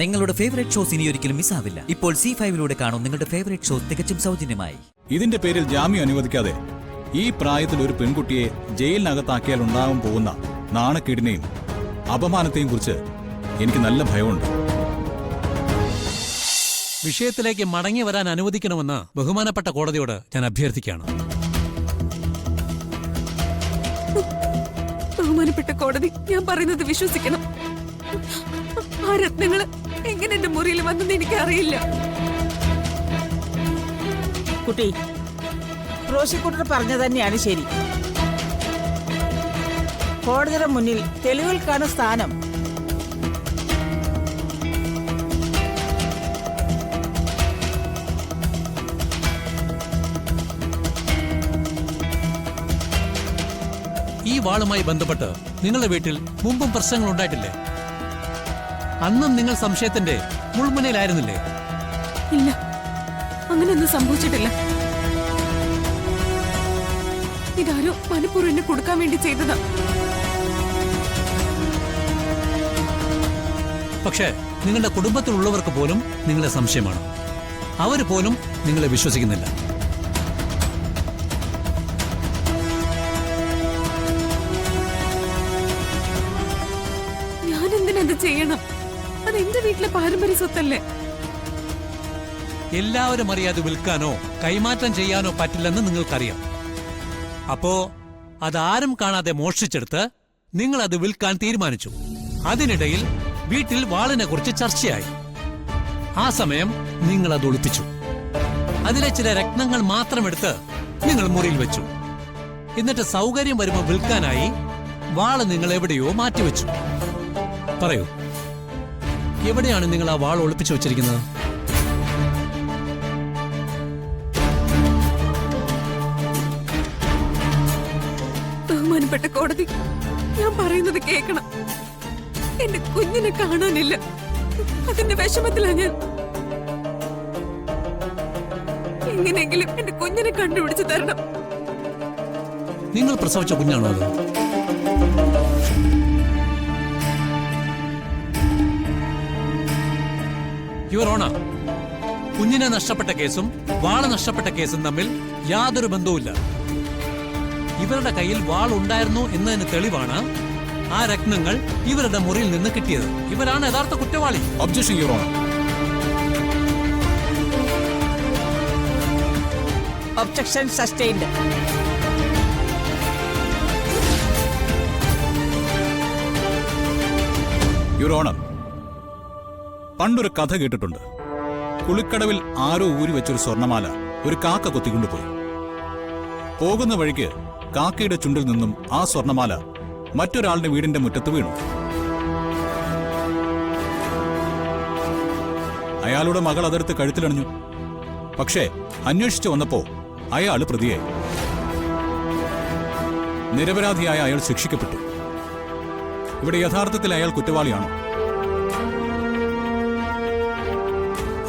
നിങ്ങളുടെ favourite shows ഇനി ഒരിക്കലും മിസ്സാവില്ല. ഇപ്പോൾ C5 കാണും നിങ്ങളുടെ ഫേവറേറ്റ് ഷോസ് തികച്ചും സൗജന്യമായി. ഇതിന്റെ പേരിൽ ജാമ്യം അനുവദിക്കാതെ ഈ പ്രായത്തിൽ ഒരു പെൺകുട്ടിയെ ജയിലിനകത്താക്കിയാൽ ഉണ്ടാകാൻ പോകുന്ന നാണക്കേടിനെയും അപമാനത്തെയും കുറിച്ച് എനിക്ക് നല്ല ഭയമുണ്ട്. വിഷയത്തിലേക്ക് മടങ്ങി വരാൻ അനുവദിക്കണമെന്ന് ബഹുമാനപ്പെട്ട കോടതിയോട് ഞാൻ അഭ്യർത്ഥിക്കുകയാണ്. ബഹുമാനപ്പെട്ട കോടതി, ഞാൻ പറയുന്നത് വിശ്വസിക്കണം. ആ രത്നങ്ങള് എങ്ങനെ എന്റെ മുറിയിൽ വന്നെന്ന് എനിക്ക് അറിയില്ല. കുട്ടി, പ്രോസിക്യൂട്ടർ പറഞ്ഞു തന്നെയാണ് ശരി. കോടതിയുടെ മുന്നിൽ തെളിവുകൾക്കാണ് സ്ഥാനം. ഈ വാളുമായി ബന്ധപ്പെട്ട് നിങ്ങളുടെ വീട്ടിൽ മുമ്പും പ്രശ്നങ്ങൾ ഉണ്ടായിട്ടില്ലേ? അന്നും നിങ്ങൾ സംശയത്തിന്റെ മുൾമുനയിലായിരുന്നില്ലേ? ഇല്ല, അങ്ങനെയൊന്നും സംഭവിച്ചിട്ടില്ല. ഇതാരോ മനഃപൂർവ്വം എന്നെ കൊടുക്കാൻ വേണ്ടി ചെയ്തതാ. പക്ഷേ നിങ്ങളുടെ കുടുംബത്തിലുള്ളവർക്ക് പോലും നിങ്ങളെ സംശയമാണ്. അവര് പോലും നിങ്ങളെ വിശ്വസിക്കുന്നില്ല. ഞാൻ എന്തിനത് ചെയ്യണം? അത് എന്റെ വീട്ടിലെ പാരമ്പര്യ സ്വത്തല്ലേ. എല്ലാവരും അറിയാതെ വിൽക്കാനോ കൈമാറ്റം ചെയ്യാനോ പറ്റില്ലെന്ന് നിങ്ങൾക്കറിയാം. അപ്പോ അതാരും കാണാതെ മോഷ്ടിച്ചെടുത്ത് നിങ്ങൾ അത് വിൽക്കാൻ തീരുമാനിച്ചു. അതിനിടയിൽ വീട്ടിൽ വാളിനെ കുറിച്ച് ചർച്ചയായി. ആ സമയം നിങ്ങൾ അത് ഒളിപ്പിച്ചു. അതിലെ ചില രത്നങ്ങൾ മാത്രമെടുത്ത് നിങ്ങൾ മുറിയിൽ വെച്ചു. എന്നിട്ട് സൗകര്യം വരുമ്പോൾ വിൽക്കാനായി വാള് നിങ്ങൾ എവിടെയോ മാറ്റിവെച്ചു. പറയൂ, എവിടെയാണ് നിങ്ങൾ ആ വാൾ ഒളിപ്പിച്ചു വെച്ചിരിക്കുന്നത്? ബഹുമാനപ്പെട്ട കോടതി, ഞാൻ പറയുന്നത് കേൾക്കണം. എന്റെ കുഞ്ഞിനെ കാണാനില്ല. അതിന്റെ വിഷമത്തിലാ ഞാൻ. എങ്ങനെയെങ്കിലും എന്റെ കുഞ്ഞിനെ കണ്ടുപിടിച്ചു തരണം. നിങ്ങൾ പ്രസവിച്ച കുഞ്ഞാണോ അത്? യുവർ ഓണർ, കുഞ്ഞിനെ നഷ്ടപ്പെട്ട കേസും വാള് നഷ്ടപ്പെട്ട കേസും തമ്മിൽ യാതൊരു ബന്ധവുമില്ല. ഇവരുടെ കയ്യിൽ വാൾ ഉണ്ടായിരുന്നു എന്നതിന് തെളിവാണ് ആ രത്നങ്ങൾ ഇവരുടെ മുറിയിൽ നിന്ന് കിട്ടിയത്. ഇവരാണ് യഥാർത്ഥ കുറ്റവാളി. Objection your honour. Objection sustained. Your honour, പണ്ടൊരു കഥ കേട്ടിട്ടുണ്ട്. കുളിക്കടവിൽ ആരോ ഊരി വെച്ചൊരു സ്വർണമാല ഒരു കാക്ക കൊത്തിക്കൊണ്ടുപോയി. പോകുന്ന വഴിക്ക് കാക്കയുടെ ചുണ്ടിൽ നിന്നും ആ സ്വർണമാല മറ്റൊരാളുടെ വീടിന്റെ മുറ്റത്ത് വീണു. അയാളുടെ മകൾ അതെടുത്ത് കഴുത്തിലണിഞ്ഞു. പക്ഷേ അന്വേഷിച്ചു വന്നപ്പോ അയാൾ പ്രതിയായി. നിരപരാധിയായ അയാൾ ശിക്ഷിക്കപ്പെട്ടു. ഇവിടെ യഥാർത്ഥത്തിൽ അയാൾ കുറ്റവാളിയാണോ?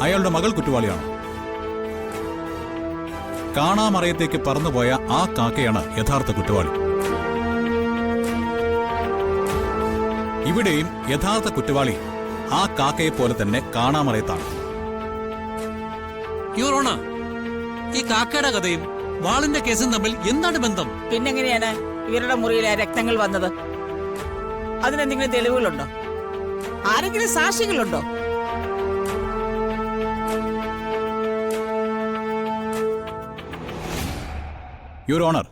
അയാളുടെ മകൾ കുറ്റവാളിയാണോ? കാണാമറയത്തേക്ക് പറന്നുപോയ ആ കാക്കയാണ് യഥാർത്ഥ കുറ്റവാളി. ഇവിടെയും യഥാർത്ഥ കുറ്റവാളി ആ കാക്കയെ പോലെ തന്നെ കാണാമറയത്താണ്. യുവർ ഓണർ, ഈ കാക്കയുടെ കഥയും വാളിന്റെ കേസും തമ്മിൽ എന്താണ് ബന്ധം? പിന്നെങ്ങനെയാണ് ഇവരുടെ മുറിയിലെ രക്തങ്ങൾ വന്നത്? അതിനെന്തെങ്കിലും തെളിവുകളുണ്ടോ? ആരെങ്കിലും സാക്ഷികളുണ്ടോ? യുവർ ഓണർ,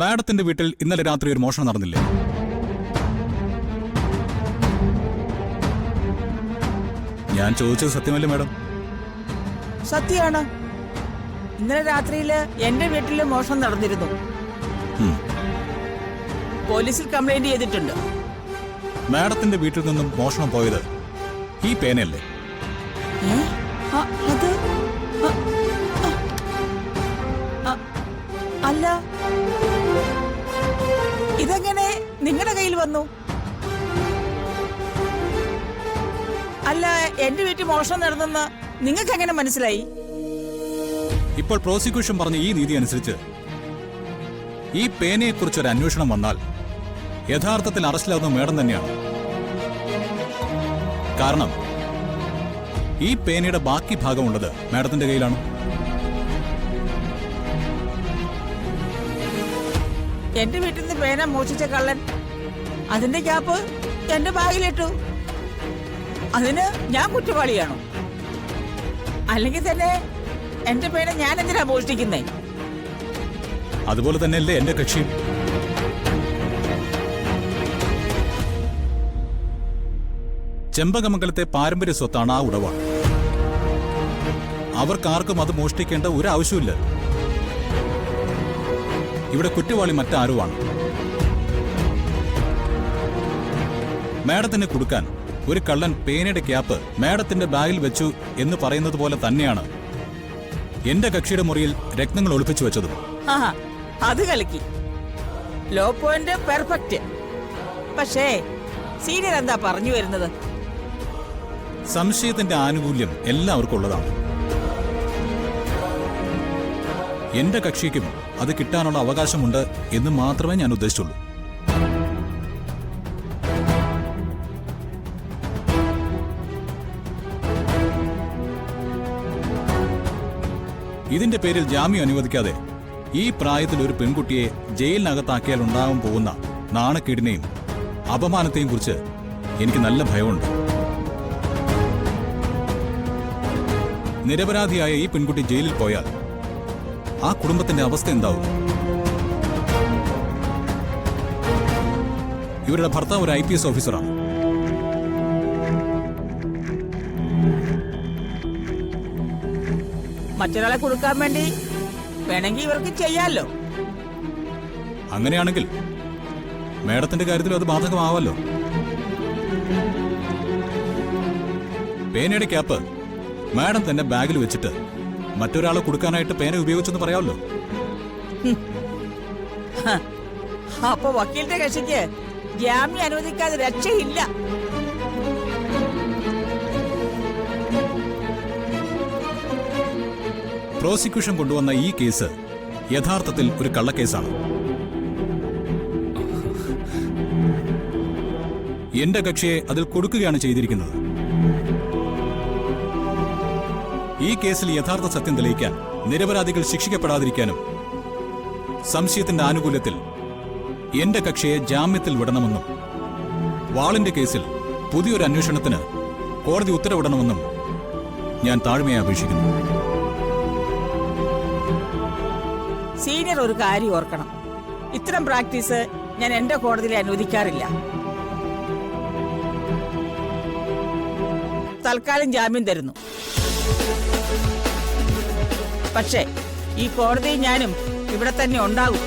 മാഡത്തിന്റെ വീട്ടിൽ ഇന്നലെ രാത്രി ഒരു മോഷണം നടന്നില്ലേ? ഞാൻ ചോദിച്ചത് സത്യമല്ലേ മാഡം? സത്യമാണ്. ഇന്നലെ രാത്രിയില് എന്റെ വീട്ടില് മോഷണം നടന്നിരുന്നു. പോലീസിൽ കംപ്ലൈന്റ് ചെയ്തിട്ടുണ്ട്. മാഡത്തിന്റെ വീട്ടിൽ നിന്നും മോഷണം പോയത് ഈ പേനയല്ലേ? അത് അല്ല, ഇതെങ്ങനെ നിങ്ങളുടെ കയ്യിൽ വന്നു? അല്ല, എന്റെ വീട്ടിൽ മോഷണം നടന്നെന്ന് നിങ്ങൾക്ക് എങ്ങനെ മനസ്സിലായി? ഇപ്പോൾ പ്രോസിക്യൂഷൻ പറഞ്ഞ ഈ നീതി അനുസരിച്ച് ഈ പേനയെക്കുറിച്ചൊരു അന്വേഷണം വന്നാൽ യഥാർത്ഥത്തിൽ അറസ്റ്റിലാവുന്ന മേഡം തന്നെയാണ്. കാരണം ഈ പേനയുടെ ബാക്കി ഭാഗമുള്ളത് മാഡത്തിന്റെ കയ്യിലാണ്. എന്റെ വീട്ടിൽ നിന്ന് പേന മോഷിച്ച കള്ളൻ അതിന്റെ ക്യാപ്പ് എന്റെ ബാഗിലിട്ടു. അതിന് ഞാൻ കുറ്റവാളിയാണോ? അല്ലെങ്കിൽ തന്നെ എന്റെ പേന ഞാൻ എന്തിനാ മോഷ്ടിക്കുന്നേ? അതുപോലെ തന്നെയല്ലേ എന്റെ കക്ഷിയും. ചെമ്പകമംഗലത്തെ പാരമ്പര്യ സ്വത്താണ് ആ ഉടവാൾ. അവർക്കാർക്കും അത് മോഷ്ടിക്കേണ്ട ഒരു ആവശ്യമില്ല. ഇവിടെ കുറ്റവാളി മറ്റാരുമാണ്. മാഡത്തിന് കൊടുക്കാൻ ഒരു കള്ളൻ പേനയുടെ ക്യാപ്പ് മാഡത്തിന്റെ ബാഗിൽ വെച്ചു എന്ന് പറയുന്നത് പോലെ തന്നെയാണ് എന്റെ കക്ഷിയുടെ മുറിയിൽ രത്നങ്ങൾ ഒളിപ്പിച്ചു വെച്ചതും. ആ അത് കളിക്കി. Low point perfect. പക്ഷേ സീനിയർ എന്താ പറഞ്ഞു വരുന്നത്? സംശയത്തിന്റെ ആനുകൂല്യം എല്ലാവർക്കും ഉള്ളതാണ്. എന്റെ കക്ഷിക്കും അത് കിട്ടാനുള്ള അവകാശമുണ്ട് എന്ന് മാത്രമേ ഞാൻ ഉദ്ദേശിച്ചുള്ളൂ. ഇതിന്റെ പേരിൽ ജാമ്യം അനുവദിക്കാതെ ഈ പ്രായത്തിൽ ഒരു പെൺകുട്ടിയെ ജയിലിനകത്താക്കിയാൽ ഉണ്ടാകാൻ പോകുന്ന നാണക്കേടിനെയും അപമാനത്തെയും കുറിച്ച് എനിക്ക് നല്ല ഭയമുണ്ട്. നിരപരാധിയായ ഈ പെൺകുട്ടി ജയിലിൽ പോയാൽ ആ കുടുംബത്തിന്റെ അവസ്ഥ എന്താവും? ഇവരുടെ ഭർത്താവ് ഒരു IPS ഓഫീസറാണ്. മറ്റൊരാളെ കൊടുക്കാൻ വേണ്ടി വേണമെങ്കിൽ ഇവർക്ക് ചെയ്യാലോ. അങ്ങനെയാണെങ്കിൽ മേഡത്തിന്റെ കാര്യത്തിലും അത് ബാധകമാവല്ലോ. പേനയുടെ ക്യാപ്പ് മാഡം തന്നെ ബാഗിൽ വെച്ചിട്ട് മറ്റൊരാളെ കൊടുക്കാനായിട്ട് പേന ഉപയോഗിച്ചെന്ന് പറയാമല്ലോ. അപ്പൊ വക്കീലിന്റെ കക്ഷിക്ക് ജാമ്യം അനുവദിക്കാതെ രക്ഷയില്ല. പ്രോസിക്യൂഷൻ കൊണ്ടുവന്ന ഈ കേസ് യഥാർത്ഥത്തിൽ ഒരു കള്ളക്കേസാണ്. എന്റെ കക്ഷിയെ അതിൽ കൊടുക്കുകയാണ് ചെയ്തിരിക്കുന്നത്. ഈ കേസിൽ യഥാർത്ഥ സത്യം തെളിയിക്കാൻ, നിരപരാധികൾ ശിക്ഷിക്കപ്പെടാതിരിക്കാനും സംശയത്തിന്റെ ആനുകൂല്യത്തിൽ എന്റെ കക്ഷിയെ ജാമ്യത്തിൽ വിടണമെന്നും വാളിന്റെ കേസിൽ പുതിയൊരു അന്വേഷണത്തിന് കോടതി ഉത്തരവിടണമെന്നും ഞാൻ താഴ്മയെ അപേക്ഷിക്കുന്നു. സീനിയർ ഒരു കാര്യം ഓർക്കണം. ഇത്തരം പ്രാക്ടീസ് ഞാൻ എന്റെ കോടതിയിൽ അനുവദിക്കാറില്ല. തൽക്കാലം ജാമ്യം തരുന്നു. പക്ഷേ ഈ കോടതിയിൽ ഞാനും ഇവിടെ തന്നെ ഉണ്ടാകും.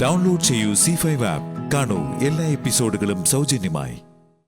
ഡൗൺലോഡ് ചെയ്യൂ C5 ആപ്പ്. കാണൂ എല്ലാ എപ്പിസോഡുകളും സൗജന്യമായി.